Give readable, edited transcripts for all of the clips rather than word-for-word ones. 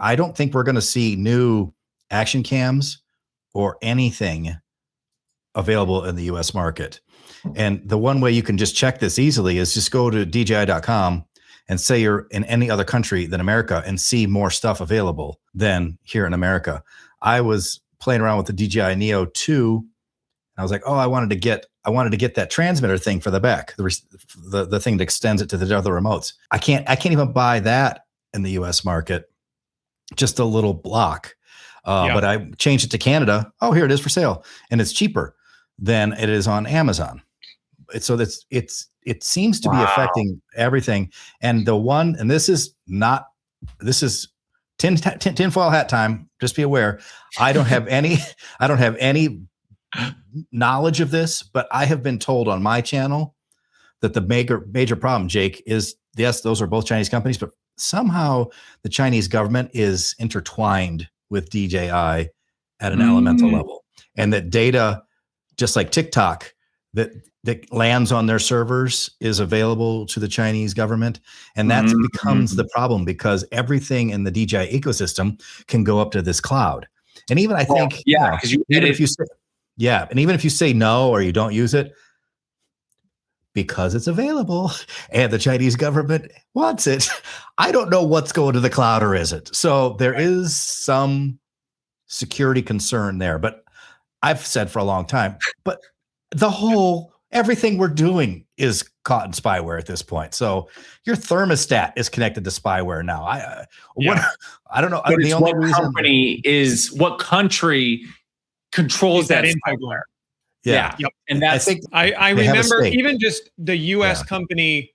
I don't think we're going to see new action cams or anything available in the US market. And the one way you can just check this easily is just go to DJI.com and say you're in any other country than America and see more stuff available than here in America. I was playing around with the DJI Neo 2. I was like, oh, I wanted to get that transmitter thing for the back, the thing that extends it to the other remotes. I can't even buy that in the US market, just a little block. But I changed it to Canada. Oh, here it is for sale. And it's cheaper than it is on Amazon. It seems to be affecting everything. And this is tinfoil hat time. Just be aware. I don't have any knowledge of this, but I have been told on my channel that the major problem, Jake, is yes, those are both Chinese companies, but somehow the Chinese government is intertwined with DJI at an elemental level, and that data, just like TikTok, that lands on their servers is available to the Chinese government. And that becomes the problem, because everything in the DJI ecosystem can go up to this cloud. And even I think, even if you say no, or you don't use it because it's available and the Chinese government wants it, I don't know what's going to the cloud, or is it? So there is some security concern there, but I've said for a long time, but everything we're doing is caught in spyware at this point. So your thermostat is connected to spyware now. I don't know. But the only reason what country controls that spyware. Yeah. Yep. And I remember even just the US company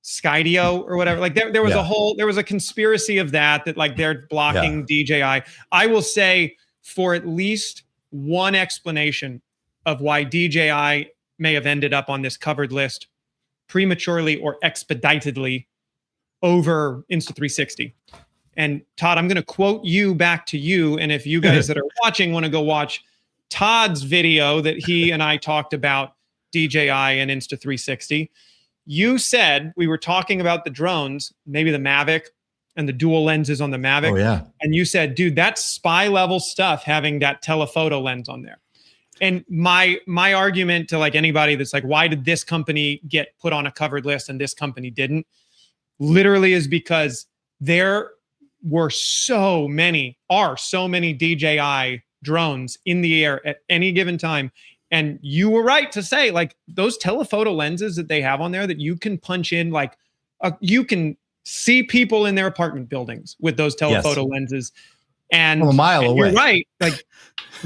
Skydio or whatever, like there was there was a conspiracy of that like they're blocking DJI. I will say, for at least one explanation of why DJI may have ended up on this covered list prematurely or expeditedly over Insta360. And Todd, I'm going to quote you back to you. And if you guys that are watching want to go watch Todd's video that he and I talked about DJI and Insta360, you said, we were talking about the drones, maybe the Mavic and the dual lenses on the Mavic. Oh, yeah. And you said, dude, that's spy level stuff, having that telephoto lens on there. And my argument to like anybody that's like, why did this company get put on a covered list and this company didn't? Literally is because there were so many DJI drones in the air at any given time. And you were right to say, like, those telephoto lenses that they have on there that you can punch in, like you can see people in their apartment buildings with those telephoto lenses. And a mile away. You're right. Like,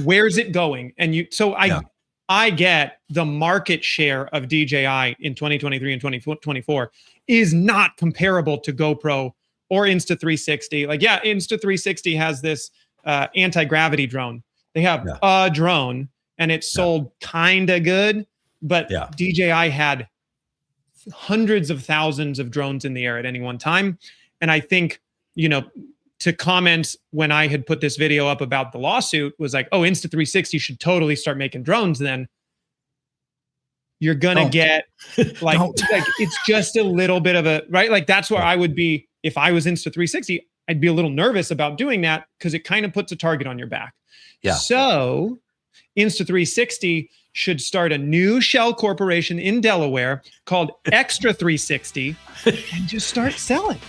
where's it going? And I get the market share of DJI in 2023 and 2024 is not comparable to GoPro or Insta360. Like, Insta360 has this anti-gravity drone. They have a drone, and it's sold kind of good, but DJI had hundreds of thousands of drones in the air at any one time. And I think, to comment when I had put this video up about the lawsuit was like, oh, Insta360 should totally start making drones. Then you're gonna get like it's just a little bit of a right. Like that's where I would be if I was Insta360. I'd be a little nervous about doing that because it kind of puts a target on your back. Yeah. So Insta360 should start a new shell corporation in Delaware called Extra360 and just start selling.